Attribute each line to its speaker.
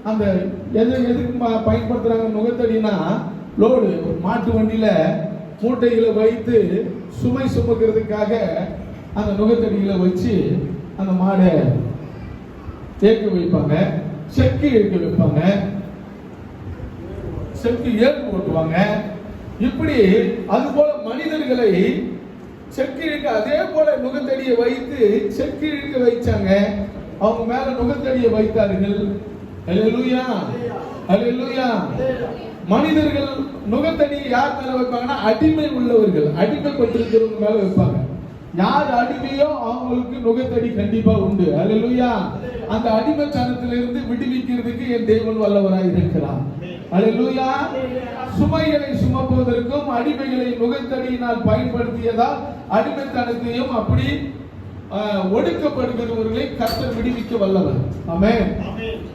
Speaker 1: அந்த எதுக்கு பயன்படுத்துறாங்க நுகத்தடினா, லோடு மாட்டு வண்டியில மூட்டைகளை வைத்து சுமை சுமக்கிறதுக்காக அந்த நுகத்தடிகளை வச்சு அந்த மாடை தேக்க வைப்பாங்க, செக்கு எடுக்க வைப்பாங்க, செக்கு ஏறு ஓட்டுவாங்க. இப்படி அது போல மனிதர்களை செக்கு இழுக்க, அதே போல நுகத்தடியை வைத்து செக்கு இழுக்க வைச்சாங்க. அவங்க மேல நுகத்தடியை வைத்தார்கள். அல்லேலூயா, அல்லேலூயா. மனிதர்கள் நுகத்தடியை யார் மேல வைப்பாங்கன்னா, அடிமை உள்ளவர்கள், அடிமைப்பட்டிருக்கிறவங்க மேல வைப்பாங்க. யார் அடிமையோ அவங்களுக்கு நுகத்தடி கண்டிப்பா உண்டு. அல்லேலூயா. அந்த அடிமைத்தனத்திலிருந்து விடுவிக்கிறதுக்கு என் தேவன் வல்லவராய் இருக்கிறார். அல்லேலூயா. சுமைகளை சுமப்பதற்கும் அடிமைகளை நுகத்தடியினால் பயன்படுத்தியதால் அடிமைத்தனத்தையும் அப்படி ஒடுக்கப்படுகிறவர்களை கர்த்தர் விடுவிக்க வல்லவர். ஆமென்.